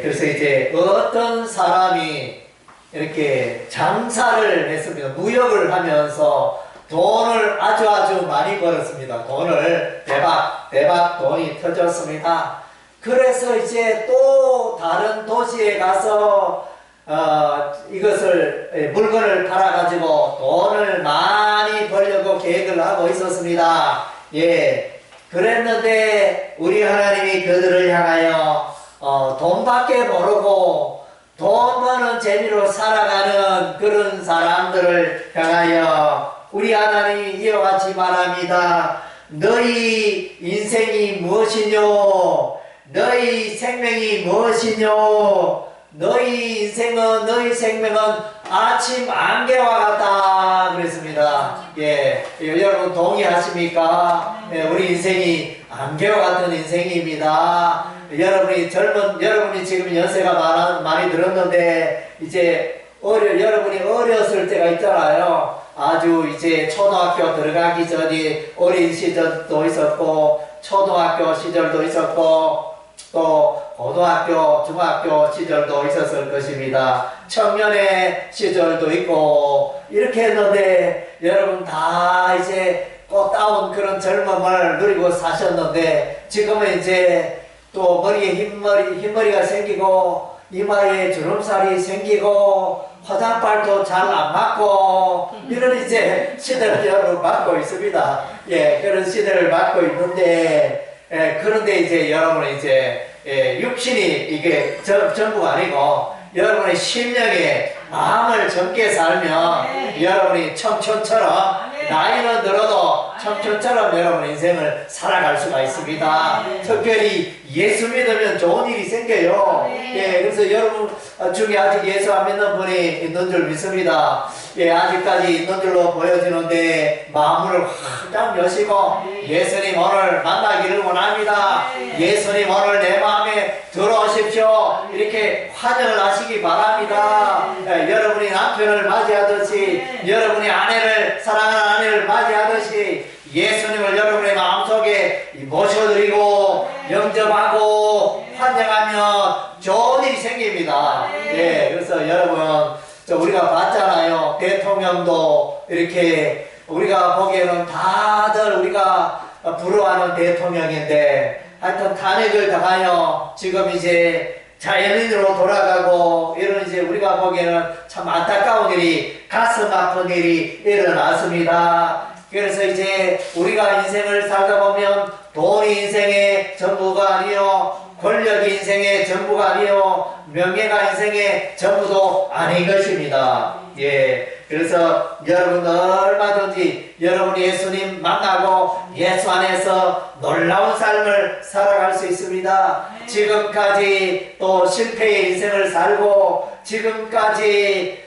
그래서 이제 어떤 사람이 이렇게 장사를 했습니다. 무역을 하면서 돈을 아주 많이 벌었습니다. 돈을 대박 돈이 터졌습니다. 그래서 이제 또 다른 도시에 가서 이것을 물건을 팔아가지고 돈을 많이 벌려고 계획을 하고 있었습니다. 예, 그랬는데 우리 하나님이 그들을 향하여 돈밖에 모르고 돈 버는 재미로 살아가는 그런 사람들을 향하여 우리 하나님이 이와 같이 말합니다. 너희 인생이 무엇이뇨? 너희 생명이 무엇이뇨? 너희 인생은, 너희 생명은 아침 안개와 같다 그랬습니다. 예, 여러분 동의하십니까? 예, 우리 인생이 안개와 같은 인생입니다. 여러분이 지금 연세가 많이 들었는데 이제 여러분이 어렸을 때가 있잖아요. 아주 이제 초등학교 들어가기 전에 어린 시절도 있었고 초등학교 시절도 있었고 또 고등학교, 중학교 시절도 있었을 것입니다. 청년의 시절도 있고 이렇게 했는데 여러분 다 이제 꽃다운 그런 젊음을 누리고 사셨는데 지금은 이제 또 머리에 흰머리가 생기고 이마에 주름살이 생기고 화장발도 잘 안 맞고 이런 이제 시대를 여러분 맞고 있습니다. 예, 그런 시대를 맞고 있는데 그런데 이제 여러분은 이제 육신이 이게 전부가 아니고 여러분의 심령에 마음을 젊게 살면 여러분이 청춘처럼 나이는 들어도 청춘처럼 여러분 인생을 살아갈 수가 있습니다. 특별히 예수 믿으면 좋은 일이 생겨요. 예, 그래서 여러분 중에 아직 예수 안 믿는 분이 있는 줄 믿습니다. 예, 아직까지 있는 줄로 보여지는데 마음을 활짝 여시고 예수님 오늘 만나기를 원합니다. 예수님 오늘 내 마음에 들어오십시오. 이렇게 환영을 하시기 바랍니다. 예, 여러분이 남편을 맞이하듯이 여러분이 사랑하는 아내를 맞이하듯이 예수님을 여러분의 마음속에 모셔드리고 영접하고 환영하면 좋은 일이 생깁니다. 예, 그래서 여러분 우리가 봤잖아요. 대통령도 이렇게 우리가 보기에는 다들 우리가 부러워하는 대통령인데 하여튼 탄핵을 당하여 지금 이제 자연인으로 돌아가고 이런 이제 우리가 보기에는 참 안타까운 일이 가슴 아픈 일이 일어났습니다. 그래서 이제 우리가 인생을 살다 보면 돈이 인생의 전부가 아니요 권력이 인생의 전부가 아니요 명예가 인생의 전부도 아닌 것입니다. 예, 그래서 여러분 얼마든지 여러분이 예수님 만나고 예수 안에서 놀라운 삶을 살아갈 수 있습니다. 지금까지 또 실패의 인생을 살고 지금까지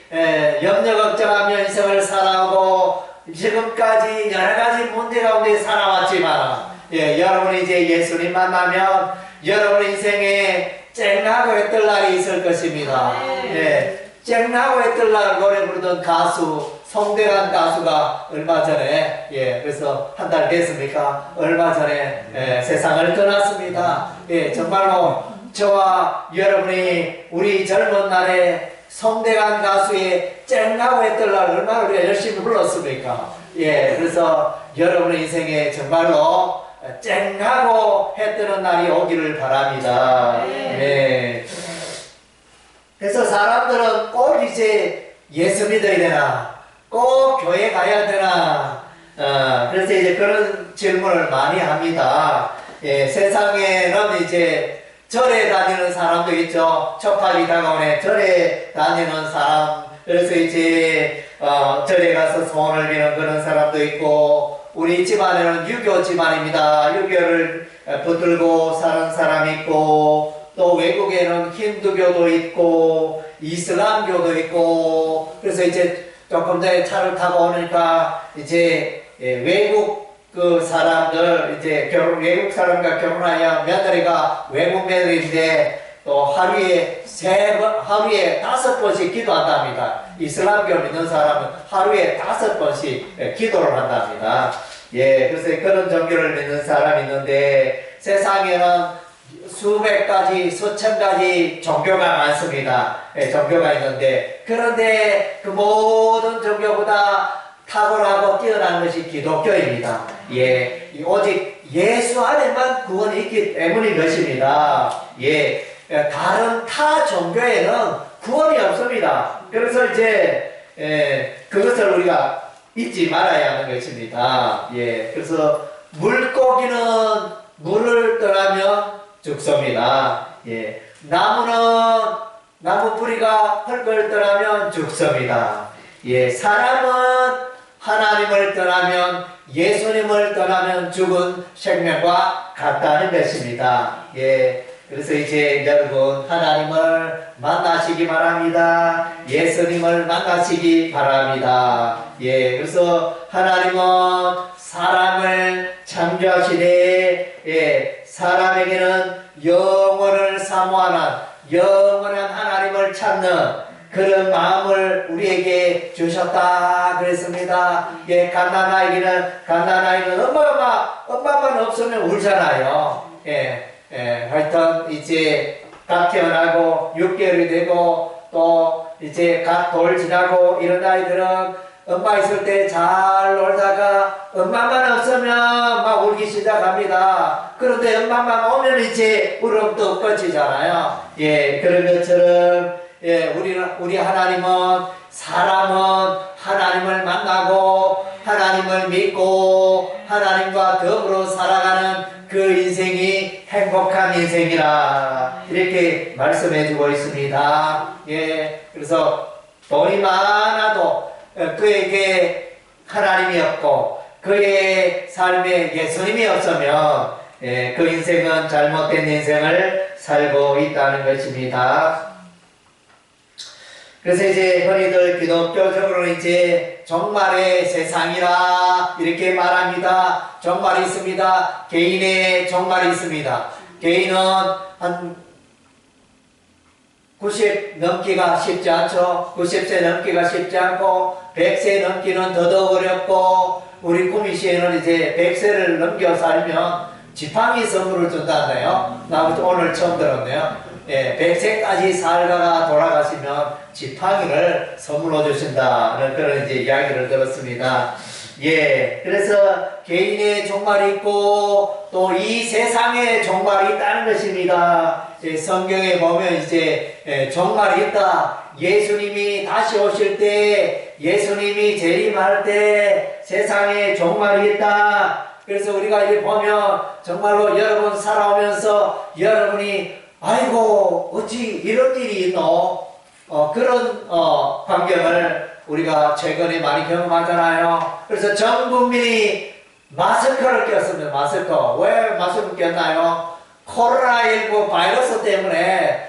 염려 걱정하며 인생을 살아오고 지금까지 여러가지 문제 가운데 살아왔지만 여러분이 이제 예수님 만나면 여러분 인생에 쨍하고 했던 날이 있을 것입니다. 쨍하고 했던 날 노래 부르던 가수 송대관 가수가 얼마 전에 그래서 한 달 됐습니까? 얼마 전에 세상을 떠났습니다. 정말로 저와 여러분이 우리 젊은 날에 송대관 가수의 쨍하고 했던 날 얼마나 우리가 열심히 불렀습니까? 그래서 여러분의 인생에 정말로 쨍하고 해 뜨는 날이 오기를 바랍니다. 그래서 사람들은 꼭 이제 예수 믿어야 되나? 꼭 교회 가야 되나? 그래서 이제 그런 질문을 많이 합니다. 세상에는 이제 절에 다니는 사람도 있죠. 초파리 다가오네 절에 다니는 사람. 그래서 이제 절에 가서 소원을 비는 그런 사람도 있고 우리 집안에는 유교 집안입니다. 유교를 붙들고 사는 사람이 있고 또 외국에는 힌두교도 있고 이슬람교도 있고 그래서 이제 조금 전에 차를 타고 오니까 이제 외국 그 사람들 이제 외국 사람과 결혼하여 며느리가 외국 며느리인데 또 하루에 5번씩 기도한답니다. 이슬람교 믿는 사람은 하루에 5번씩 기도를 한답니다. 그래서 그런 종교를 믿는 사람이 있는데 세상에는 수백 가지, 수천 가지 종교가 많습니다. 예, 종교가 있는데, 그런데 그 모든 종교보다 탁월하고 뛰어난 것이 기독교입니다. 예, 오직 예수 안에만 구원이 있기 때문인 것입니다. 예, 다른 타 종교에는 구원이 없습니다. 그래서 이제 그것을 우리가 잊지 말아야 하는 것입니다. 예, 그래서 물고기는 물을 떠나면 죽습니다. 예, 나무 뿌리가 흙을 떠나면 죽습니다. 예, 사람은 하나님을 떠나면, 예수님을 떠나면 죽은 생명과 같다는 것입니다. 예, 그래서 이제 여러분 하나님을 만나시기 바랍니다. 예수님을 만나시기 바랍니다. 예, 그래서 하나님은 사람을 창조하시되, 예, 사람에게는 영원을 사모하는, 영원한 하나님을 찾는 그런 마음을 우리에게 주셨다 그랬습니다. 예, 갓난아이는 엄마만 없으면 울잖아요. 하여튼 이제 갓 태어나고 6개월이 되고 또 이제 갓 돌 지나고 이런 아이들은 엄마 있을 때 잘 놀다가 엄마만 없으면 막 울기 시작합니다. 그런데 엄마만 오면 이제 울음도 꺼지잖아요. 예, 그런 것처럼 예, 우리 하나님은, 사람은 하나님을 만나고 하나님을 믿고 하나님과 더불어 살아가는 그 인생이 행복한 인생이라 이렇게 말씀해 주고 있습니다. 예, 그래서 돈이 많아도 그에게 하나님이 없고 그의 삶에 예수님이 없으면 그 인생은 잘못된 인생을 살고 있다는 것입니다. 그래서 이제 흔히들 기독교적으로 이제 종말의 세상이라 이렇게 말합니다. 종말이 있습니다. 개인의 종말이 있습니다. 개인은 한 90 넘기가 쉽지 않죠. 90세 넘기가 쉽지 않고 100세 넘기는 더더욱 어렵고 우리 구미시에는 이제 100세를 넘겨 살면 지팡이 선물을 준다네요. 나 오늘 처음 들었네요. 예, 100세까지 살다가 돌아가시면 지팡이를 선물로 주신다는 그런 이제 이야기를 들었습니다. 예, 그래서 개인의 종말이 있고 또 이 세상에 종말이 있다는 것입니다. 성경에 보면 이제 종말이 있다. 예수님이 다시 오실 때, 예수님이 재림할 때 세상에 종말이 있다. 그래서 우리가 이제 보면 정말로 여러분 살아오면서 여러분이 아이고 어찌 이런 일이 있노? 그런 광경을 우리가 최근에 많이 경험하잖아요. 그래서 전 국민이 마스크를 꼈습니다. 마스크. 왜 마스크 꼈나요? 코로나19 바이러스 때문에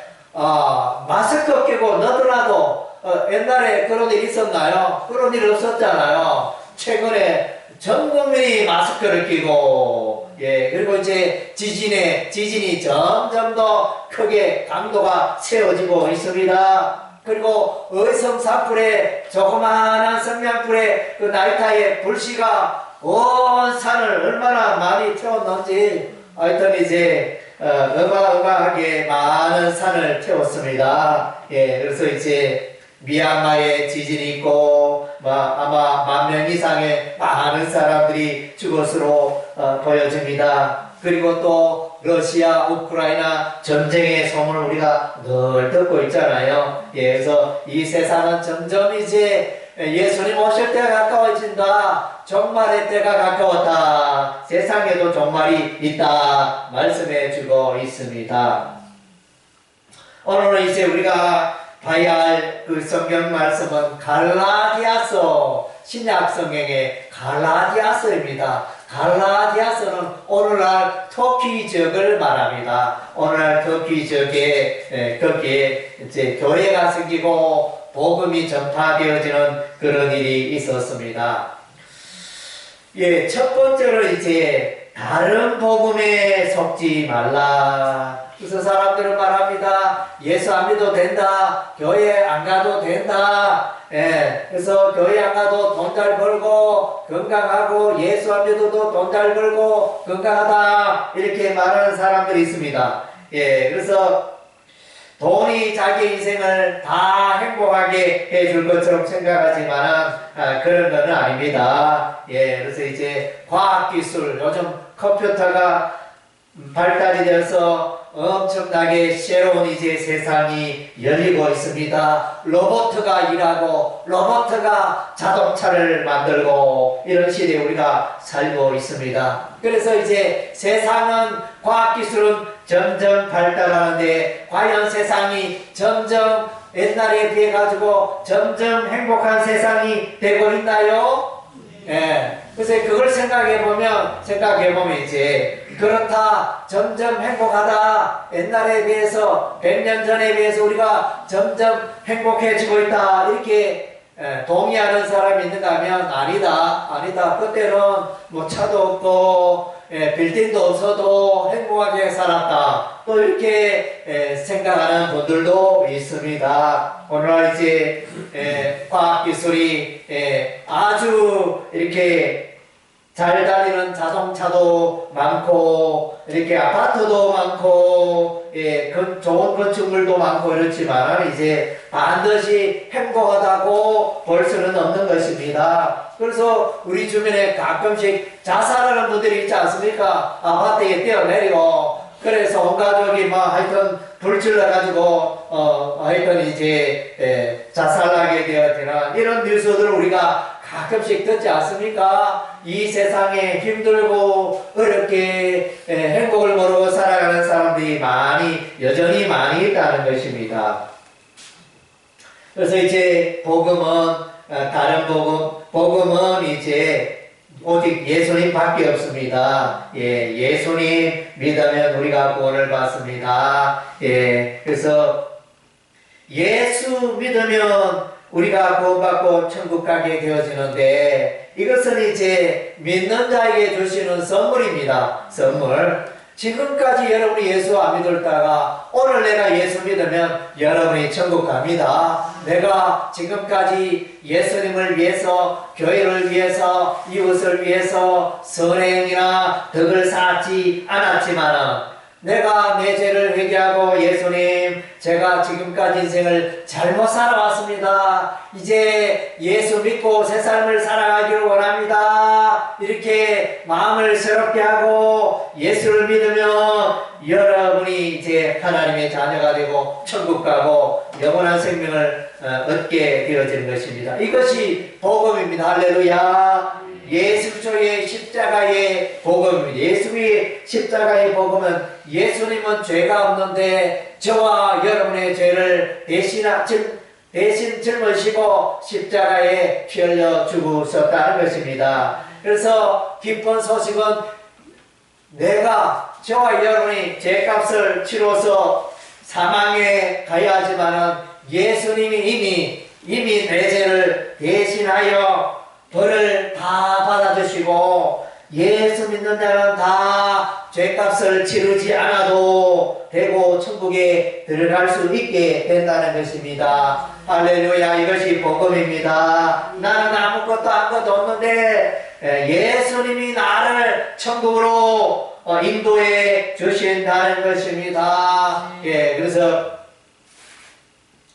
마스크 끼고 너도나도 옛날에 그런 일 있었나요? 그런 일 없었잖아요. 최근에 전 국민이 마스크를 끼고, 예, 그리고 이제 지진이 점점 더 크게 강도가 세워지고 있습니다. 그리고 의성 산불에 조그마한 성냥불에 그 나이타의 불씨가 온 산을 얼마나 많이 태웠는지 하여튼 이제 어마어마하게 많은 산을 태웠습니다. 예, 그래서 이제 미얀마에 지진이 있고 아마 10,000명 이상의 많은 사람들이 죽었으로 보여집니다. 그리고 또 러시아, 우크라이나 전쟁의 소문을 우리가 늘 듣고 있잖아요. 예, 그래서 이 세상은 점점 이제 예수님 오실 때가 가까워진다. 종말의 때가 가까웠다. 세상에도 종말이 있다. 말씀해 주고 있습니다. 오늘은 이제 우리가 봐야 할 그 성경 말씀은 갈라디아서, 신약 성경의 갈라디아서입니다. 갈라디아서는 오늘날 터키적을 말합니다. 오늘날 터키적에 거기에 이제 교회가 생기고 복음이 전파되어지는 그런 일이 있었습니다. 예, 첫 번째로 이제 다른 복음에 속지 말라. 그래서 사람들은 말합니다. 예수 안 믿어도 된다. 교회 안 가도 된다. 예, 그래서 교회 안 가도 돈 잘 벌고 건강하고 예수 안 믿어도 돈 잘 벌고 건강하다. 이렇게 말하는 사람들이 있습니다. 예, 그래서 돈이 자기 인생을 다 행복하게 해줄 것처럼 생각하지만 그런 건 아닙니다. 예, 그래서 이제 과학기술, 요즘 컴퓨터가 발달이 되어서 엄청나게 새로운 이제 세상이 열리고 있습니다. 로봇가 일하고 로봇가 자동차를 만들고 이런 시대에 우리가 살고 있습니다. 그래서 이제 세상은 과학기술은 점점 발달하는데 과연 세상이 점점 옛날에 비해 가지고 점점 행복한 세상이 되고 있나요? 예. 그래서 그걸 생각해보면 이제 그렇다, 점점 행복하다, 옛날에 비해서 100년 전에 비해서 우리가 점점 행복해지고 있다, 이렇게 동의하는 사람이 있는가 하면 아니다. 그때는 뭐 차도 없고 빌딩도 없어도 행복하게 살았다, 또 이렇게 생각하는 분들도 있습니다. 오늘날 이제 과학기술이 아주 이렇게 잘 달리는 자동차도 많고 이렇게 아파트도 많고 좋은 건축물도 많고 이렇지만 이제 반드시 행복하다고 볼 수는 없는 것입니다. 그래서 우리 주변에 가끔씩 자살하는 분들이 있지 않습니까? 아파트에 뛰어내리고 그래서 온 가족이 하여튼 불질러가지고 하여튼 이제 자살하게 되었지만 이런 뉴스들을 우리가 가끔씩 듣지 않습니까? 이 세상에 힘들고 어렵게 행복을 모르고 살아가는 사람들이 여전히 많이 있다는 것입니다. 그래서 이제 복음은 다른 복음은 이제 오직 예수님밖에 없습니다. 예수님 믿으면 우리가 구원을 받습니다. 그래서 예수 믿으면 우리가 구원받고 천국 가게 되어지는데 이것은 이제 믿는 자에게 주시는 선물입니다. 선물. 지금까지 여러분이 예수 안 믿었다가 오늘 내가 예수 믿으면 여러분이 천국 갑니다. 내가 지금까지 예수님을 위해서, 교회를 위해서, 이웃을 위해서 선행이나 덕을 쌓지 않았지만은 내가 내 죄를 회개하고 예수님, 제가 지금까지 인생을 잘못 살아왔습니다. 이제 예수 믿고 새 삶을 살아가기를 원합니다. 이렇게 마음을 새롭게 하고 예수를 믿으면 여러분이 이제 하나님의 자녀가 되고 천국 가고 영원한 생명을 얻게 되어지는 것입니다. 이것이 복음입니다. 할렐루야. 예수의 십자가의 복음입니다. 예수의 십자가의 복음은 예수님은 죄가 없는데 저와 여러분의 죄를 대신 짊으시고 십자가에 피 흘려 죽으셨다는 것입니다. 그래서 기쁜 소식은 저와 여러분이 죄값을 치러서 사망에 가야 하지만은 예수님이 이미 내 죄를 대신하여 벌을 다 받아주시고 예수 믿는 자는 다 죄값을 치르지 않아도 되고 천국에 들어갈 수 있게 된다는 것입니다. 할렐루야. 이것이 복음입니다. 나는 아무것도 없는데 예수님이 나를 천국으로 인도해 주신다는 것입니다. 그래서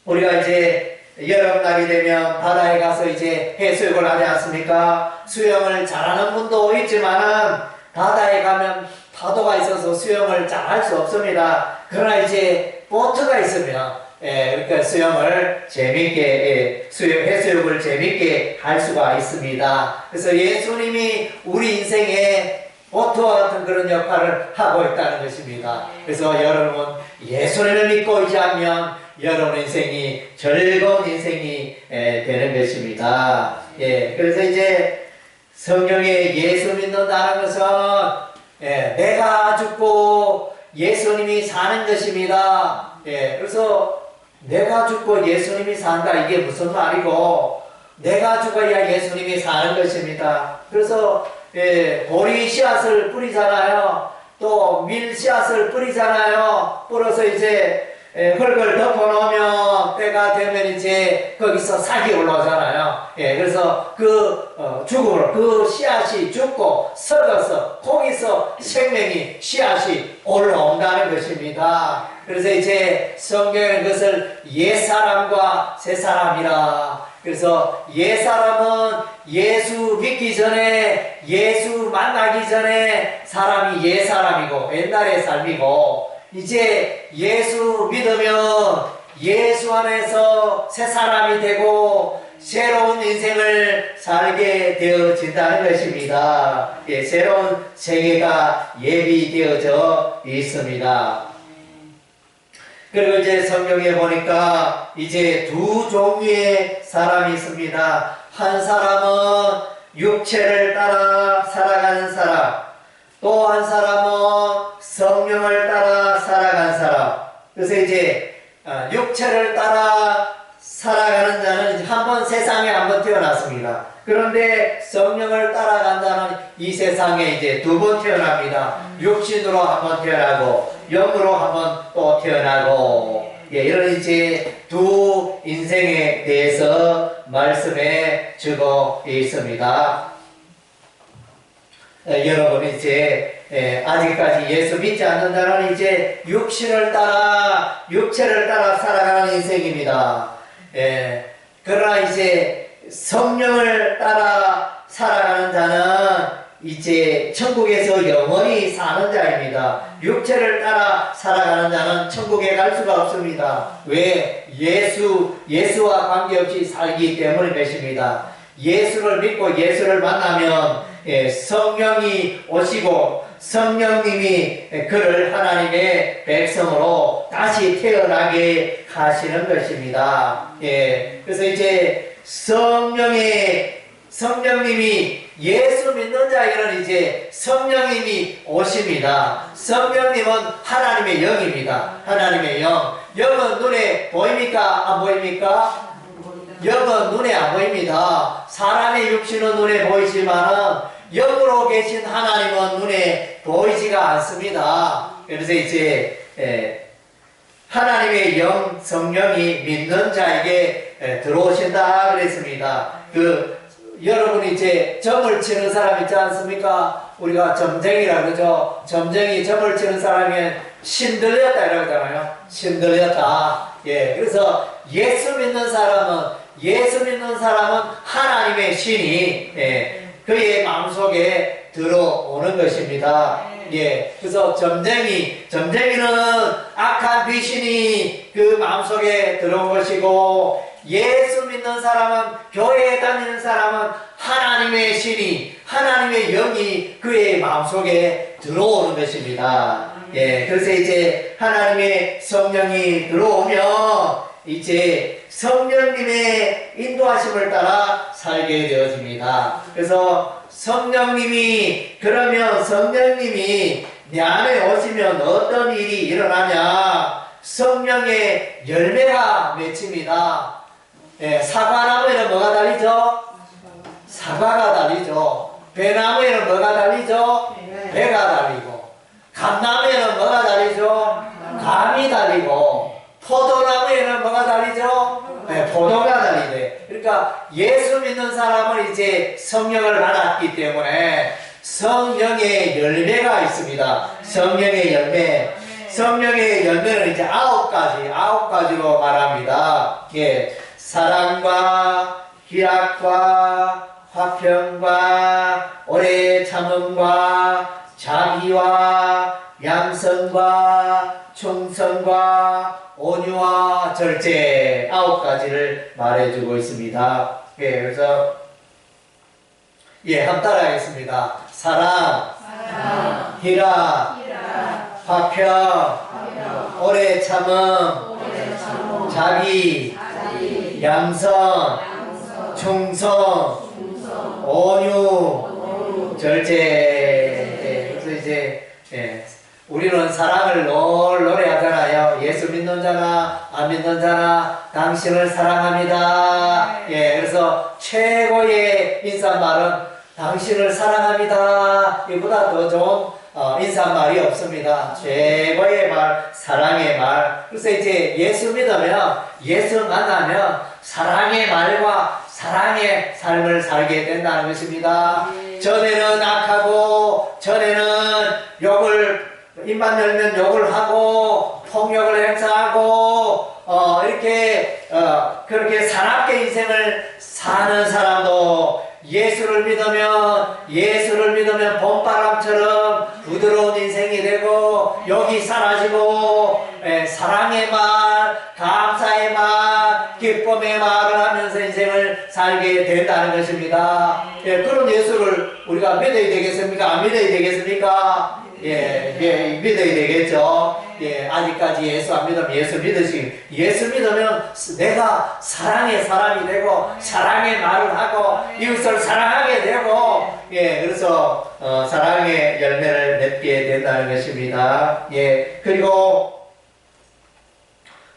우리가 이제 여름날이 되면 바다에 가서 이제 해수욕을 하지 않습니까? 수영을 잘하는 분도 있지만은 바다에 가면 파도가 있어서 수영을 잘 할 수 없습니다. 그러나 이제 보트가 있으면 그러니까 수영을 재밌게 해수욕을 재밌게 할 수가 있습니다. 그래서 예수님이 우리 인생에 보트와 같은 그런 역할을 하고 있다는 것입니다. 그래서 여러분 예수님을 믿고 있지 않으면 여러분 인생이 즐거운 인생이 되는 것입니다. 그래서 이제 성경에 예수 믿는다는 것은 내가 죽고 예수님이 사는 것입니다. 그래서 내가 죽고 예수님이 산다, 이게 무슨 말이고 내가 죽어야 예수님이 사는 것입니다. 그래서 보리 씨앗을 뿌리잖아요. 또 밀 씨앗을 뿌리잖아요. 뿌려서 이제 흙을 덮어놓으면 때가 되면 이제 이제 거기서 삭이 올라오잖아요. 예, 그래서 그 죽음으로 그 씨앗이 죽고 썩어서 거기서 생명이 씨앗이 올라온다는 것입니다. 그래서 이제 성경에는 그것을 옛사람과 새사람이라. 그래서 옛사람은 예수 믿기 전에, 예수 만나기 전에 사람이 옛사람이고 옛날의 삶이고, 이제 예수 믿으면 예수 안에서 새사람이 되고 새로운 인생을 살게 되어진다는 것입니다. 예, 새로운 세계가 예비되어져 있습니다. 그리고 이제 성경에 보니까 이제 두 종류의 사람이 있습니다. 한 사람은 육체를 따라 살아가는 사람, 또 한 사람은 성령을 따라 살아가는 사람. 그래서 이제 육체를 따라 살아가는 자는 한번 세상에 한번 태어났습니다. 그런데 성령을 따라간 자는 이 세상에 이제 두 번 태어납니다. 육신으로 한번 태어나고 영으로 한번 또 태어나고, 예, 이런 이제 두 인생에 대해서 말씀해 주고 있습니다. 여러분 이제 아직까지 예수 믿지 않는 자는 이제 육체를 따라 살아가는 인생입니다. 그러나 이제 성령을 따라 살아가는 자는 이제 천국에서 영원히 사는 자입니다. 육체를 따라 살아가는 자는 천국에 갈 수가 없습니다. 왜? 예수와 관계없이 살기 때문인 것입니다. 예수를 믿고 예수를 만나면 성령이 오시고 성령님이 그를 하나님의 백성으로 다시 태어나게 하시는 것입니다. 그래서 이제 성령님이 예수 믿는 자에게는 이제 성령님이 오십니다. 성령님은 하나님의 영입니다. 하나님의 영. 영은 눈에 보입니까? 안 보입니까? 영은 눈에 안 보입니다. 사람의 육신은 눈에 보이지만 영으로 계신 하나님은 눈에 보이지가 않습니다. 그래서 이제 하나님의 영, 성령이 믿는 자에게 들어오신다 그랬습니다. 여러분이 이제 점을 치는 사람 있지 않습니까? 우리가 점쟁이라고 그러죠. 점쟁이 점을 치는 사람이 신들렸다 이라고 하잖아요. 신들렸다. 예, 그래서 예수 믿는 사람은 하나님의 신이 그의 마음속에 들어오는 것입니다. 예, 그래서 점쟁이는 악한 귀신이 그 마음속에 들어온 것이고, 예수 믿는 사람은, 교회에 다니는 사람은 하나님의 신이, 하나님의 영이 그의 마음속에 들어오는 것입니다. 예, 그래서 이제 하나님의 성령이 들어오면 이제 성령님의 인도하심을 따라 살게 되어집니다. 그래서 성령님이 내 안에 오시면 어떤 일이 일어나냐? 성령의 열매가 맺힙니다. 사과나무에는 뭐가 달리죠? 사과가 달리죠. 배나무에는 뭐가 달리죠? 배가 달리고, 감나무에는 뭐가 달리죠? 감이 달리고, 포도나무에는 뭐가 달리죠? 포도가 달리네. 그러니까 예수 믿는 사람은 이제 성령을 받았기 때문에 성령의 열매가 있습니다. 성령의 열매. 성령의 열매는 이제 아홉 가지로 말합니다. 예, 사랑과 희락과 화평과 오래 참음과 자비와 양선과 충성과 온유와 절제, 아홉 가지를 말해주고 있습니다. 예, 그래서 한번 따라하겠습니다. 사랑, 희락, 화평, 오래 참음, 자비, 양선, 충성, 온유, 절제. 그래서 이제 우리는 사랑을 노래하잖아요. 예수 믿는 자나 안 믿는 자나 당신을 사랑합니다. 그래서 최고의 인사말은 당신을 사랑합니다. 이보다 더 좋은 인사말이 없습니다. 최고의 말, 사랑의 말. 그래서 이제 예수 믿으면, 예수 만나면 사랑의 말과 사랑의 삶을 살게 된다는 것입니다. 전에는 악하고, 전에는 입만 열면 욕을 하고, 폭력을 행사하고, 그렇게 사납게 인생을 사는 사람도 예수를 믿으면 봄바람처럼 부드러운 인생이 되고, 욕이 사라지고, 사랑의 말, 감사의 말, 기쁨의 말을 하면서 인생을 살게 된다는 것입니다. 그런 예수를 우리가 믿어야 되겠습니까? 안 믿어야 되겠습니까? 믿어야 되겠죠. 아직까지 예수 안 믿으면 예수 믿으면 내가 사랑의 사람이 되고, 사랑의 말을 하고, 이웃을 사랑하게 되고, 그래서, 사랑의 열매를 맺게 된다는 것입니다. 그리고,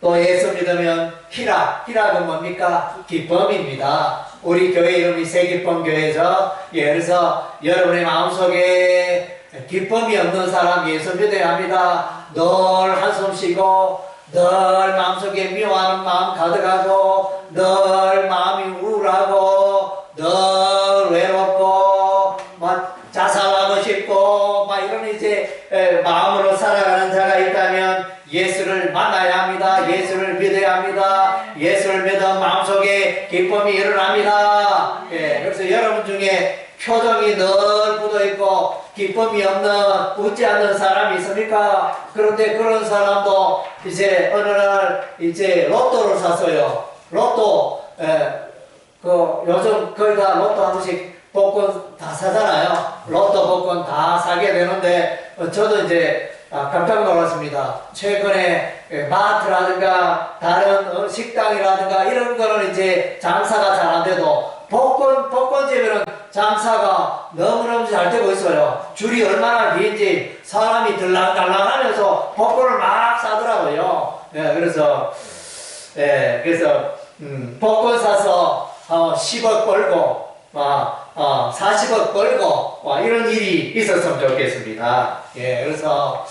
또 예수 믿으면 희락은 뭡니까? 기쁨입니다. 우리 교회 이름이 새기쁨교회죠. 그래서 여러분의 마음속에 기쁨이 없는 사람 예수 믿어야 합니다. 늘 한숨 쉬고, 늘 마음속에 미워하는 마음 가득하고, 늘 마음이 우울하고, 늘 외롭고, 자살하고 싶고, 이런 마음으로 살아가는 자가 있다면 예수를 만나야 합니다. 예수를 믿어야 합니다. 예수를 믿어 마음속에 기쁨이 일어납니다. 그래서 여러분 중에 표정이 늘 굳어있고 기쁨이 없는, 웃지 않는 사람이 있습니까? 그런데 그런 사람도 어느 날 로또를 샀어요. 로또, 요즘 거의 다 로또 한 번씩 복권 다 사잖아요. 로또 복권 다 사게 되는데, 저도 깜짝 놀랐습니다. 최근에 마트라든가 다른 식당이라든가 이런 거는 장사가 잘 안 돼도 복권집에는 장사가 너무너무 잘 되고 있어요. 줄이 얼마나 긴지 사람이 들락달락 하면서 복권을 막 사더라고요. 그래서 복권 사서 10억 벌고 40억 벌고 이런 일이 있었으면 좋겠습니다. 그래서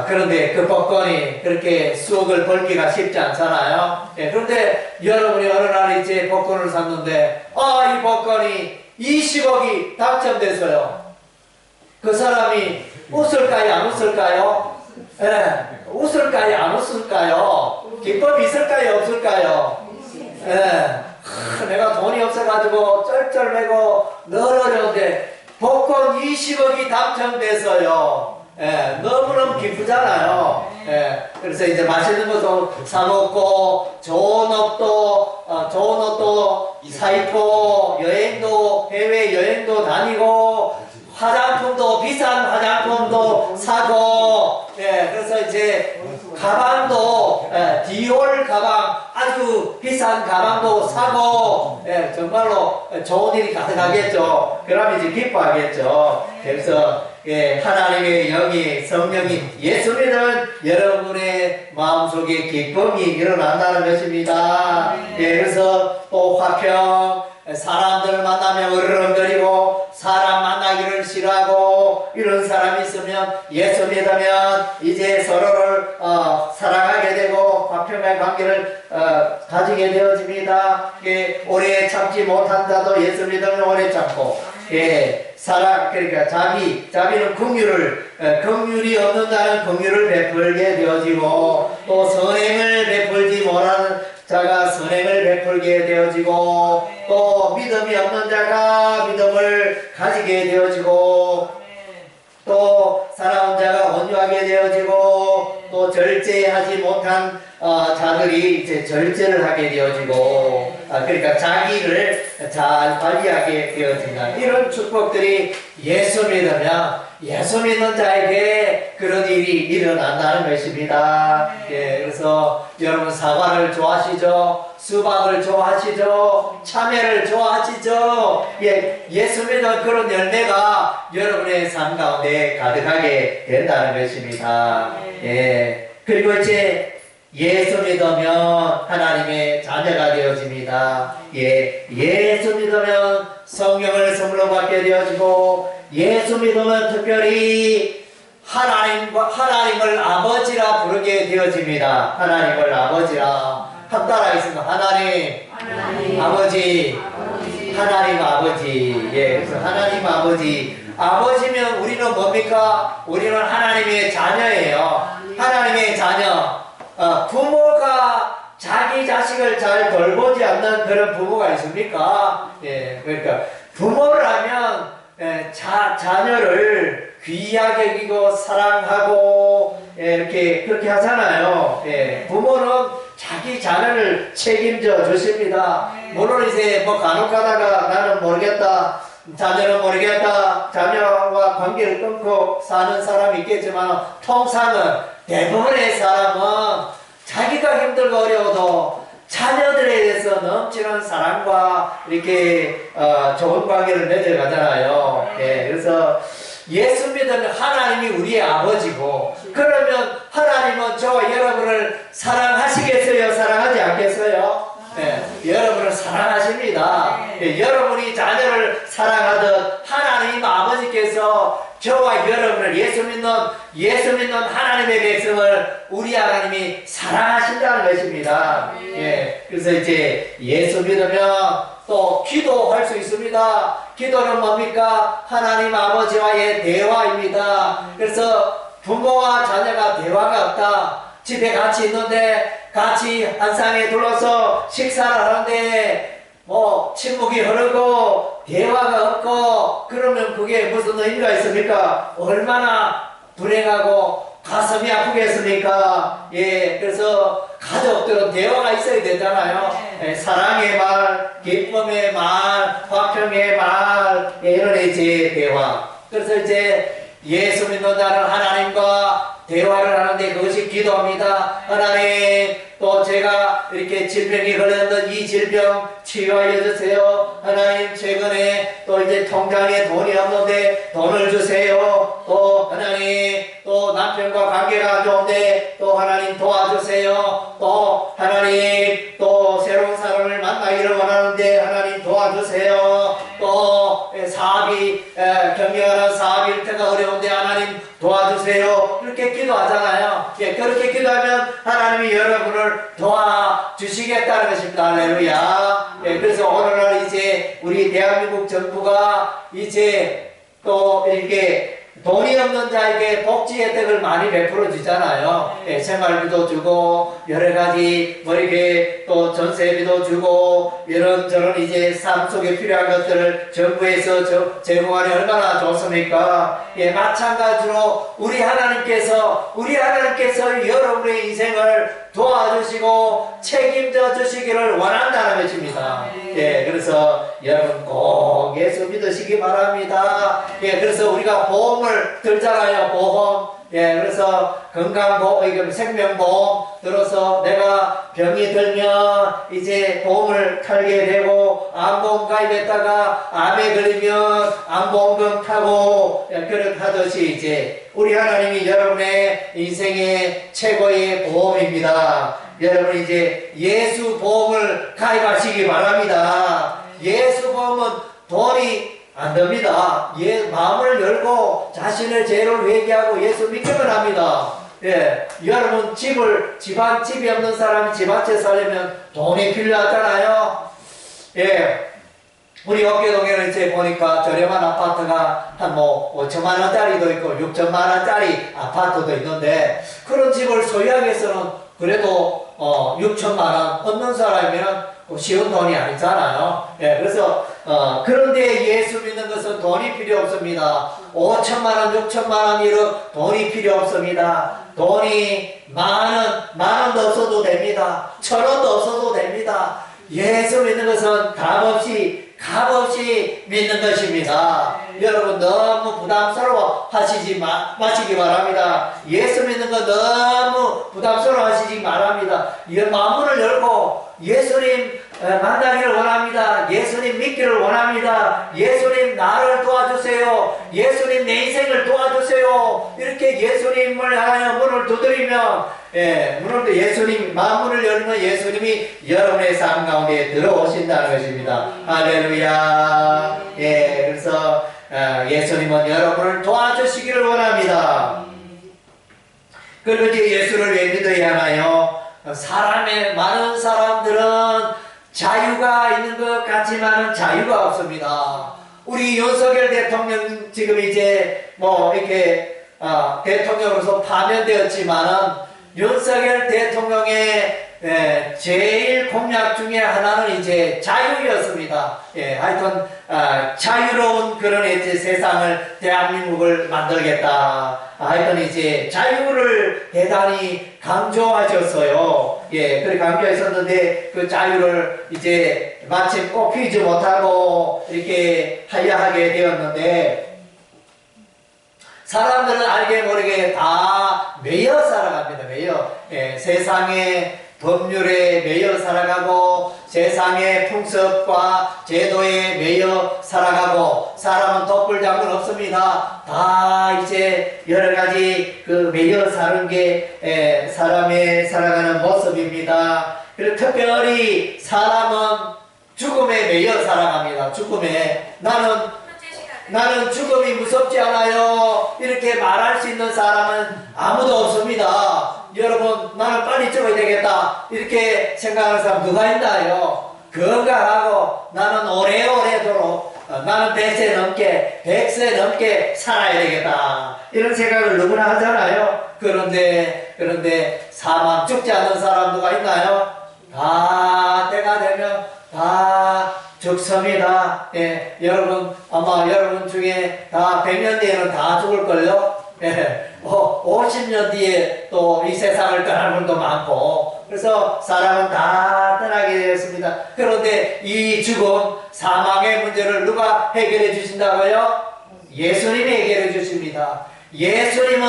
그런데 그 복권이 그렇게 수억을 벌기가 쉽지 않잖아요. 그런데 여러분이 어느 날 복권을 샀는데 이 복권이 20억이 당첨됐어요. 그 사람이 웃을까요? 안 웃을까요? 웃을까요? 안 웃을까요? 기쁨이 있을까요? 없을까요? 내가 돈이 없어가지고 쩔쩔매고 늘 어려운데 복권 20억이 당첨됐어요. 너무너무 기쁘잖아요. 그래서 맛있는 것도 사먹고, 좋은 옷도 사입고, 해외 여행도 다니고, 비싼 화장품도 사고, 그래서 가방도, 디올 가방, 아주 비싼 가방도 사고, 정말로 좋은 일이 가득하겠죠. 그러면 기뻐하겠죠. 그래서, 하나님의 영이, 성령이 예수 믿는 여러분의 마음속에 기쁨이 일어난다는 것입니다. 그래서 또 화평, 사람들 만나면 으르렁거리고 사람 만나기를 싫어하고 이런 사람이 있으면 예수 믿으면 서로를 사랑하게 되고 화평의 관계를 가지게 되어집니다. 오래 참지 못한 자도 예수 믿으면 오래 참고, 그러니까 자비는 긍휼이 없는 자는 긍휼을 베풀게 되어지고, 또 선행을 베풀지 못하는 자가 선행을 베풀게 되어지고, 또 믿음이 없는 자가 믿음을 가지게 되어지고, 또 사랑하는 자가 온유하게 되어지고, 또 절제하지 못한 자들이 절제를 하게 되어지고, 그러니까 자기를 잘 관리하게 되어진다. 이런 축복들이 예수 믿는 자에게 그런 일이 일어난다는 것입니다. 그래서 여러분 사과를 좋아하시죠? 수박을 좋아하시죠? 참외를 좋아하시죠? 예수 믿는 그런 열매가 여러분의 삶 가운데 가득하게 된다는 것입니다. 그리고 예수 믿으면 하나님의 자녀가 되어집니다. 예수 믿으면 성령을 선물로 받게 되어지고, 예수 믿으면 특별히 하나님을 아버지라 부르게 되어집니다. 하나님을 아버지라. 한 따라 있습니다. 하나님 아버지. 하나님 아버지. 예, 그래서 하나님 아버지. 아버지면 우리는 뭡니까? 우리는 하나님의 자녀예요. 하나님의 자녀. 부모가 자기 자식을 잘 돌보지 않는 그런 부모가 있습니까? 예, 그러니까 부모를 하면 자녀를 귀하게 여기고 사랑하고 이렇게 그렇게 하잖아요. 부모는 자기 자녀를 책임져 주십니다. 물론 이제 뭐 간혹가다가 나는 모르겠다, 자녀는 모르겠다, 자녀와 관계를 끊고 사는 사람이 있겠지만 통상은 대부분의 사람은 자기가 힘들고 어려워도 자녀들에 대해서 넘치는 사랑과 이렇게 좋은 관계를 맺어가잖아요. 그래서 예수 믿으면 하나님이 우리의 아버지고, 그러면 하나님은 저와 여러분을 사랑하시겠어요? 사랑하지 않겠어요? 여러분을 사랑하십니다. 여러분이 자녀를 사랑하듯 하나님 아버지께서 저와 여러분을 예수 믿는 하나님의 백성을 우리 하나님이 사랑하신다는 것입니다. 그래서 이제 예수 믿으면 또 기도할 수 있습니다. 기도는 뭡니까? 하나님 아버지와의 대화입니다. 그래서 부모와 자녀가 대화가 없다. 집에 같이 있는데 같이 한 상에 둘러서 식사를 하는데 뭐 침묵이 흐르고 대화가 없고, 그러면 그게 무슨 의미가 있습니까? 얼마나 불행하고 가슴이 아프겠습니까? 그래서 가족들은 대화가 있어야 되잖아요. 사랑의 말, 기쁨의 말, 화평의 말, 이런 이제 대화. 그래서 이제 예수 믿는 자는 하나님과 대화를 하는데 그것이 기도합니다. 하나님, 또 제가 이렇게 질병이 걸렸던 이 질병 치유하여 주세요. 하나님, 최근에 또 이제 통장에 돈이 없는데 돈을 주세요. 또 하나님, 또 남편과 관계가 안 좋은데 또 하나님 도와주세요. 또 하나님, 또 새로운 사람을 만나기를 원하는데 하나님 도와주세요. 또 사업이 경영하는 사업 일터가 어려운데 하나님 도와주세요. 이렇게 기도하잖아요. 그렇게 기도하면 하나님이 여러분을 도와주시겠다는 것입니다. 할렐루야. 그래서 오늘날 이제 우리 대한민국 정부가 이제 또 이렇게 돈이 없는 자에게 복지 혜택을 많이 베풀어 주잖아요. 생활비도 주고 여러 가지 뭐 이렇게 또 전세비도 주고 이런저런 이제 삶 속에 필요한 것들을 정부에서 제공하니 얼마나 좋습니까? 마찬가지로 우리 하나님께서 여러분의 인생을 도와주시고 책임져 주시기를 원한다는 것입니다. 그래서 여러분 꼭 예수 믿으시기 바랍니다. 그래서 우리가 보험을 들잖아요. 보험. 그래서 건강보험, 생명보험 들어서 내가 병이 들면 이제 보험을 탈게 되고, 암보험 가입했다가 암에 걸리면 암보험금 타고, 그렇게 하듯이 이제 우리 하나님이 여러분의 인생의 최고의 보험입니다. 여러분 이제 예수 보험을 가입하시기 바랍니다. 예수 보험은 돈이 안 됩니다. 마음을 열고 자신의 죄를 회개하고 예수 믿기만 합니다. 여러분 집이 없는 사람이 집 한 채 살려면 돈이 필요하잖아요. 우리 어깨동에는 이제 보니까 저렴한 아파트가 한 뭐 5천만 원짜리도 있고 6천만 원짜리 아파트도 있는데, 그런 집을 소유하기 위해서는 그래도 6천만 원 얻는 사람이면 쉬운 돈이 아니잖아요. 그래서 그런데 예수 믿는 것은 돈이 필요 없습니다. 5천만 원, 6천만 원 이런 돈이 필요 없습니다. 돈이 만 원도 없어도 됩니다. 1,000원도 없어도 됩니다. 예수 믿는 것은 값없이 믿는 것입니다. 여러분 너무 부담스러워 하시지 마시기 바랍니다. 예수 믿는 거 너무 부담스러워 하시지 바랍니다. 마음문을 열고 예수님 만나기를 원합니다. 예수님 믿기를 원합니다. 예수님 나를 도와주세요. 예수님 내 인생을 도와주세요. 이렇게 예수님을 향하여 문을 두드리면 문을 마음문을 열면 예수님이 여러분의 삶 가운데 들어오신다는 것입니다. 할렐루야. 그래서 예수님은 여러분을 도와주시기를 원합니다. 그리고 이제 예수를 왜 믿어야 하나요? 많은 사람들은 자유가 있는 것 같지만 자유가 없습니다. 우리 윤석열 대통령 지금 이제 이렇게 대통령으로서 파면되었지만은 윤석열 대통령의 제일 공약 중에 하나는 이제 자유였습니다. 하여튼 자유로운 그런 이제 세상을 대한민국을 만들겠다. 하여튼 이제 자유를 대단히 강조하셨어요. 그렇게 강조했었는데 그 자유를 이제 마침 꼽히지 못하고 이렇게 하려 하게 되었는데 사람들은 알게 모르게 다 매여 살아갑니다. 세상의 법률에 매여 살아가고 세상의 풍습과 제도에 매여 살아가고 사람은 덕불장군 없습니다. 다 이제 여러가지 그 매여 사는 게 사람의 살아가는 모습입니다. 그리고 특별히 사람은 죽음에 매여 살아갑니다. 죽음에 나는 죽음이 무섭지 않아요. 이렇게 말할 수 있는 사람은 아무도 없습니다. 여러분, 나는 빨리 죽어야 되겠다. 이렇게 생각하는 사람 누가 있나요? 건강하고 나는 오래오래도록 나는 100세 넘게 살아야 되겠다. 이런 생각을 누구나 하잖아요. 그런데 사망 죽지 않는 사람 누가 있나요? 다 때가 되면 다 죽습니다. 여러분, 아마 여러분 중에 다 100년 뒤에는 다 죽을걸요? 50년 뒤에 또 이 세상을 떠날 분도 많고, 그래서 사람은 다 떠나게 되었습니다. 그런데 이 죽음, 사망의 문제를 누가 해결해 주신다고요? 예수님이 해결해 주십니다. 예수님은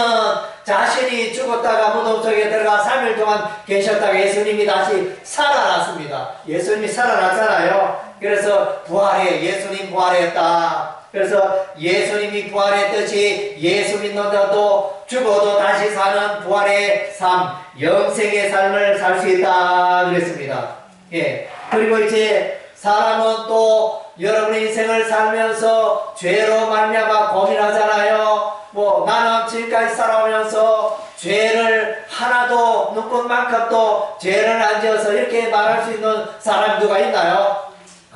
자신이 죽었다가 무덤 속에 들어가 3일 동안 계셨다가 예수님이 다시 살아났습니다. 예수님이 살아났잖아요. 그래서 예수님 부활했다. 그래서 예수님이 부활했듯이 예수 믿는 자도 죽어도 다시 사는 부활의 삶, 영생의 삶을 살 수 있다 그랬습니다. 그리고 이제 사람은 또 여러분의 인생을 살면서 죄로 말미암아 고민하잖아요. 나는 지금까지 살아오면서 죄를 하나도 눈꽃만큼도 죄를 안 지어서 이렇게 말할 수 있는 사람이 누가 있나요?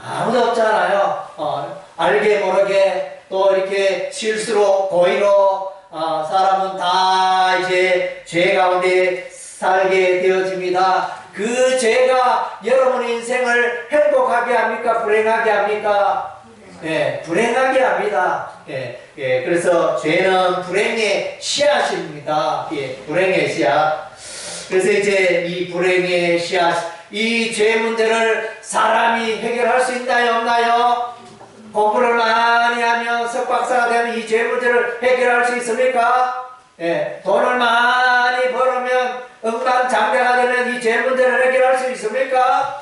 아무도 없잖아요. 알게 모르게 또 이렇게 실수로 고의로 사람은 다 이제 죄 가운데 살게 되어집니다. 그 죄가 여러분의 인생을 행복하게 합니까? 불행하게 합니까? 불행하게 합니다. 그래서 죄는 불행의 씨앗입니다. 불행의 씨앗. 그래서 이제 이 불행의 씨앗, 이 죄 문제를 사람이 해결할 수 있나요? 없나요? 공부를 많이 하면 석박사가 되면 이 죄 문제를 해결할 수 있습니까? 돈을 많이 벌으면 억만장자가 되면 이 죄 문제를 해결할 수 있습니까?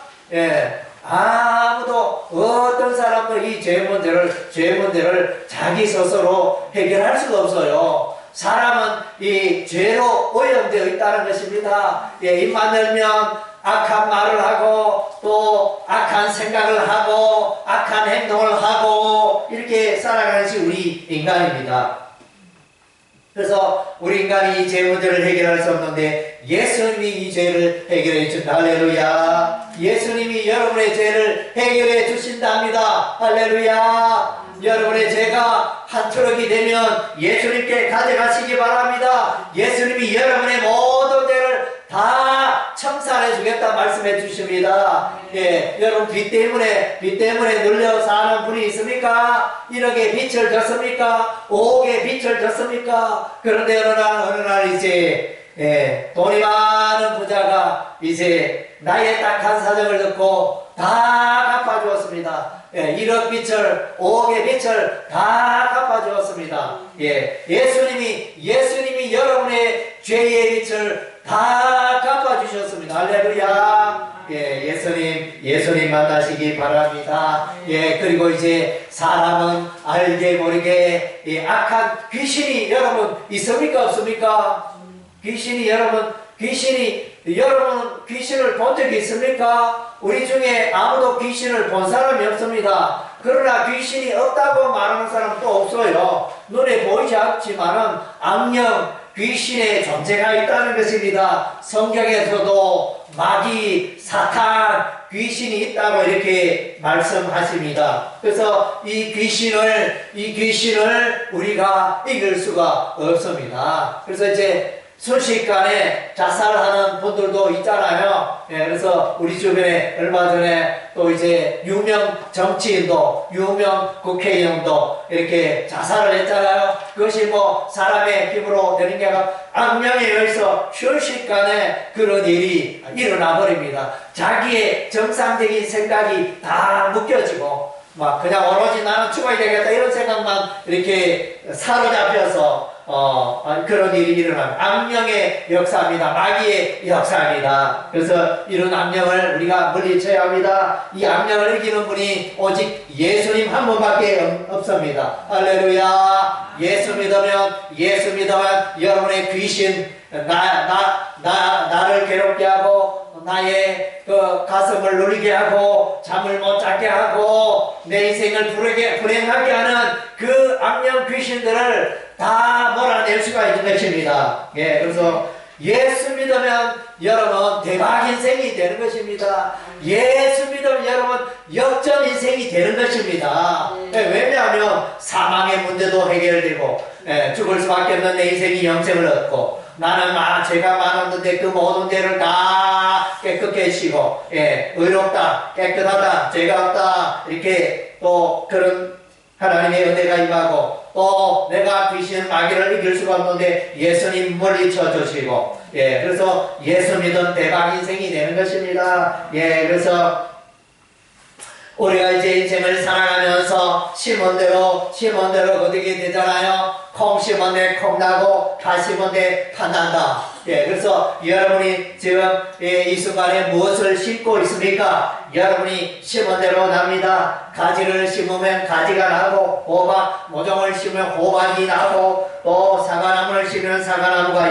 아무도 어떤 사람도 이 죄 문제를 자기 스스로 해결할 수가 없어요. 사람은 이 죄로 오염되어 있다는 것입니다. 입만 열면 악한 말을 하고 또 악한 생각을 하고 악한 행동을 하고 이렇게 살아가는 것이 우리 인간입니다. 그래서 우리 인간이 이 죄 문제를 해결할 수 없는데 예수님이 이 죄를 해결해 주신다. 할렐루야. 예수님이 여러분의 죄를 해결해 주신답니다. 할렐루야. 여러분의 죄가 한 트럭이 되면 예수님께 가져가시기 바랍니다. 예수님이 여러분의 모든 죄를 다 청산해 주겠다 말씀해 주십니다. 여러분 빚 때문에 눌려 사는 분이 있습니까? 1억의 빚을 졌습니까? 5억의 빚을 졌습니까? 그런데 어느 날 이제 돈이 많은 부자가 이제 나의 딱한 사정을 듣고 다 갚아주었습니다. 1억 빚을 5억의 빚을 다 갚아주었습니다. 예수님이 여러분의 죄의 빚을 다 갚아주셨습니다. 할렐루야. 예수님 만나시기 바랍니다. 그리고 이제 사람은 알게 모르게 악한 귀신이 여러분 있습니까? 없습니까? 귀신이 여러분 여러분 귀신을 본 적이 있습니까? 우리 중에 아무도 귀신을 본 사람이 없습니다. 그러나 귀신이 없다고 말하는 사람도 없어요. 눈에 보이지 않지만은 악령, 귀신의 존재가 있다는 것입니다. 성경에서도 마귀, 사탄, 귀신이 있다고 이렇게 말씀하십니다. 그래서 이 귀신을 우리가 이길 수가 없습니다. 그래서 이제 순식간에 자살하는 분들도 있잖아요. 예, 그래서 우리 주변에 얼마 전에 또 이제 유명 정치인도, 유명 국회의원도 이렇게 자살을 했잖아요. 그것이 뭐 사람의 힘으로 되는 게 아니라 악령에 의해서 순식간에 그런 일이 일어나 버립니다. 자기의 정상적인 생각이 다 묶여지고 막 그냥 오로지 나는 죽어야 되겠다 이런 생각만 이렇게 사로잡혀서 그런 일이 일어나는 악령의 역사입니다. 마귀의 역사입니다. 그래서 이런 악령을 우리가 물리쳐야 합니다. 이 악령을 이기는 분이 오직 예수님 한 분밖에 없습니다. 할렐루야. 예수 믿으면 여러분의 귀신 나를 괴롭게 하고 나의 그 가슴을 눌리게 하고 잠을 못 자게 하고 내 인생을 불행하게 하는 그 악령 귀신들을 다 몰아낼 수가 있는 것입니다. 예, 그래서 예수 믿으면 여러분 대박 인생이 되는 것입니다. 예수 믿으면 여러분 역전 인생이 되는 것입니다. 예, 왜냐하면 사망의 문제도 해결되고 죽을 수밖에 없는 내 인생이 영생을 얻고 나는 죄가 많았는데 그 모든 죄를 다 깨끗게 하시고 의롭다, 깨끗하다, 죄가 없다 이렇게 또 그런 하나님의 은혜가 임하고 또 내가 귀신 마귀를 이길 수가 없는데 예수님 물리쳐 주시고 그래서 예수 믿은 대박 인생이 되는 것입니다. 그래서 우리가 이제 인생을 살아가면서 심은 대로 거두게 되잖아요. 콩 심은 데 콩 나고 팥 심은 데 팥 난다. 그래서 여러분이 지금 이 순간에 무엇을 심고 있습니까? 여러분이 심은 대로 납니다. 가지를 심으면 가지가 나고 호박 모종을 심으면 호박이 나고 또 사과나무를 심으면 사과나무가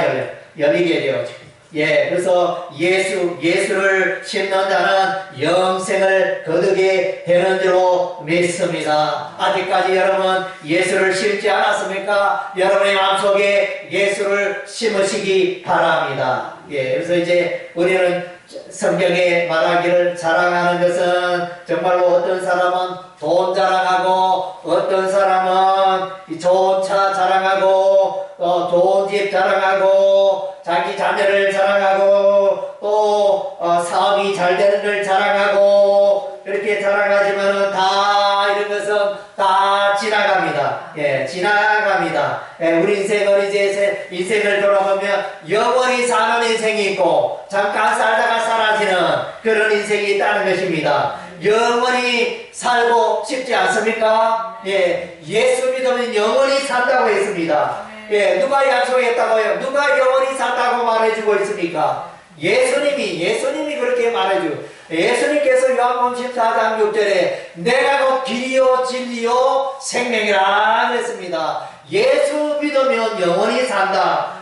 열리게 되어지고 그래서 예수를 심는 자는 영생을 거두게 되는 줄로 믿습니다. 아직까지 여러분 예수를 심지 않았습니까? 여러분의 마음속에 예수를 심으시기 바랍니다. 그래서 이제 우리는 성경에 말하기를 자랑하는 것은 정말로 어떤 사람은 돈 자랑하고 어떤 사람은 좋은 차 자랑하고 또 좋은 집 자랑하고 자기 자녀를 자랑하고 또 사업이 잘 되는 걸 자랑하고 그렇게 자랑하지만은 다 이런 것은 다 지나갑니다. 지나갑니다. 우리 인생은 이제 인생을 돌아보면 영원히 사는 인생이 있고 잠깐 살다가 사라지는 그런 인생이 있다는 것입니다. 영원히 살고 싶지 않습니까? 예수 믿으면 영원히 산다고 했습니다. 누가 약속했다고요? 누가 영원히 산다고 말해주고 있습니까? 예수님이 그렇게 말해주고 예수님께서 요한복음 14장 6절에 내가 곧 길이요 진리요 생명이라 그랬습니다. 예수 믿으면 영원히 산다.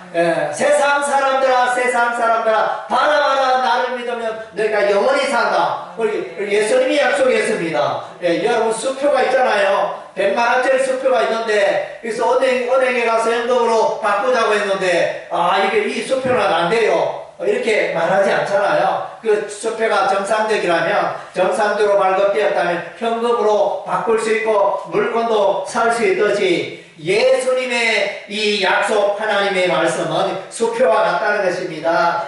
세상 사람들아 바라봐라 나를 믿으면 너희가 영원히 산다. 예수님이 약속했습니다. 여러분 수표가 있잖아요. 100만원짜리 수표가 있는데 그래서 은행에 가서 현금으로 바꾸자고 했는데 이 수표는 안 돼요. 이렇게 말하지 않잖아요. 그 수표가 정상적이라면 정상적으로 발급되었다면 현금으로 바꿀 수 있고 물건도 살 수 있듯이 예수님의 이 약속 하나님의 말씀은 수표와 같다는 것입니다.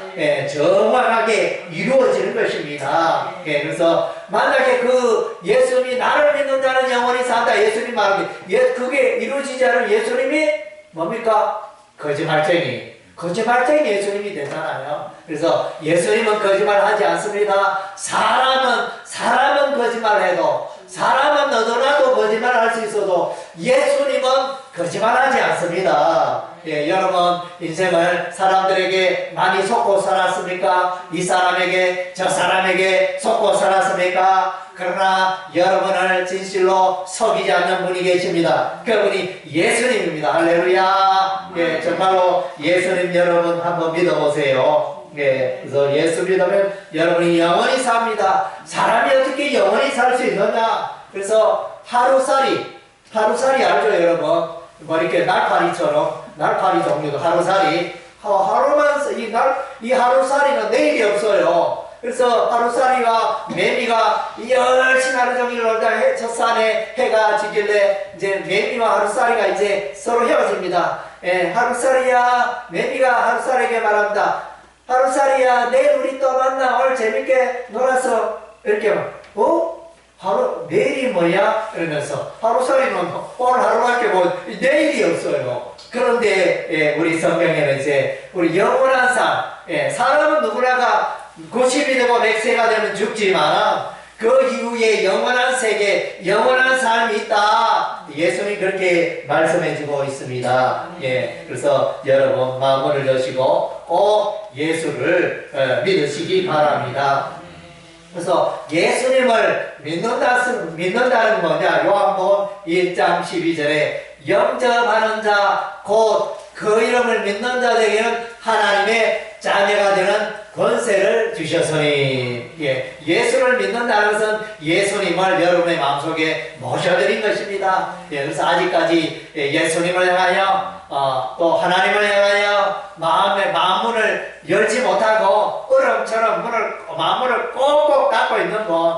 정확하게 이루어지는 것입니다. 그래서 만약에 그 예수님이 나를 믿는 자는 영원히 산다 예수님 말합니다. 그게 이루어지지 않은 예수님이 뭡니까? 거짓말쟁이 예수님이 되잖아요. 그래서 예수님은 거짓말하지 않습니다. 사람은 거짓말해도 사람은 너도나도 거짓말할 수 있어도 예수님은 거짓말하지 않습니다. 여러분 인생을 사람들에게 많이 속고 살았습니까? 이 사람에게 저 사람에게 속고 살았습니까? 그러나 여러분을 진실로 속이지 않는 분이 계십니다. 그분이 예수님입니다. 할렐루야. 정말로 예수님 여러분 한번 믿어보세요. 예, 그래서 예수 믿으면 여러분이 영원히 삽니다. 사람이 어떻게 영원히 살 수 있느냐? 그래서 하루살이 알죠, 여러분? 뭐 이렇게 날파리 종류도 하루살이. 이 하루살이는 내일이 없어요. 그래서 하루살이와 매미가 열심히 하루 종일 놀다 첫산에 해가 지길래 이제 매미와 하루살이가 이제 서로 헤어집니다. 예, 하루살이야, 매미가 하루살이에게 말합니다. 하루살이야, 내일 우리 또 만나. 오늘 재밌게 놀았어. 이렇게 내일이 뭐야? 이러면서 하루살이는 오늘 하루밖에 내일이 없어요. 그런데 예, 우리 성경에는 이제 우리 영원한 삶, 예, 사람은 누구나가 90이 되고 100세가 되면 죽지만 그 이후에 영원한 세계, 영원한 삶이 있다. 예수님이 그렇게 말씀해주고 있습니다. 예, 그래서 여러분 마음을 여시고 꼭 예수를 믿으시기 바랍니다. 그래서 예수님을 믿는다는 뭐냐? 요한복음 1장 12절에 영접하는 자 곧 그 이름을 믿는 자들에게는 하나님의 자녀가 되는 권세를 주셨으니. 예, 예수를 믿는다는 것은 예수님을 여러분의 마음속에 모셔드린 것입니다. 예, 그래서 아직까지 예수님을 향하여 또 하나님을 향하여 마음의 마음문을 열지 못하고 얼음처럼 마음문을 꼭꼭 닫고 있는 분,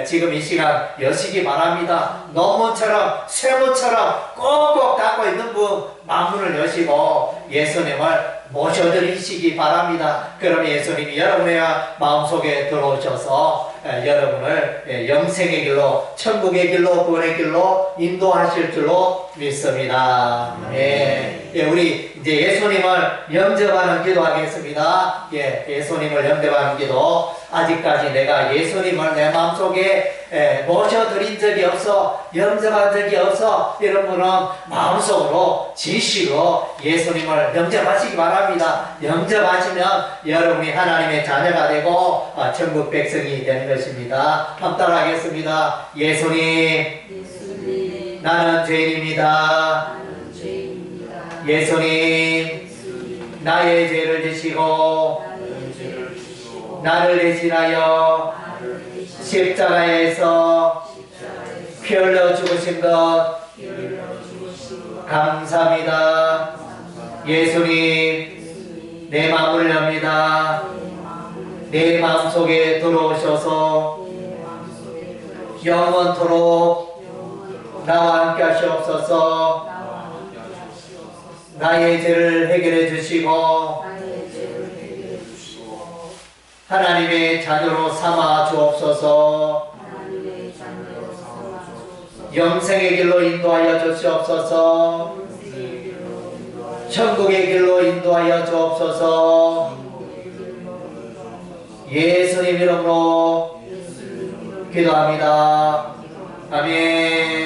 지금 이 시간 여시기 바랍니다. 논문처럼 쇠문처럼 꼭꼭 닫고 있는 분 마음문을 여시고 예수님을 모셔드리시기 바랍니다. 그럼 예수님이 여러분의 마음속에 들어오셔서 여러분을 영생의 길로, 천국의 길로, 구원의 길로 인도하실 줄로 믿습니다. 예, 우리 이제 예수님을 영접하는 기도하겠습니다. 예, 예수님을 영접하는 기도. 아직까지 내가 예수님을 내 마음속에 모셔드린 적이 없어, 영접한 적이 없어, 이런 분은 마음속으로 진실로 예수님을 영접하시기 바랍니다. 영접하시면 여러분이 하나님의 자녀가 되고 천국 백성이 되는 것입니다. 한번 따라하겠습니다. 예수님, 나는 죄인입니다. 예수님, 나의 죄를 지시고 나를 대신하여 십자가에서 피 흘려 죽으신 것 감사합니다. 예수님, 내 마음을 엽니다. 내 마음속에 들어오셔서 영원토록 나와 함께 하시옵소서. 나의 죄를 해결해 주시고 하나님의 자녀로 삼아 주옵소서. 영생의 길로 인도하여 주시옵소서. 천국의 길로 인도하여 주옵소서. 예수님 이름으로 기도합니다. 아멘.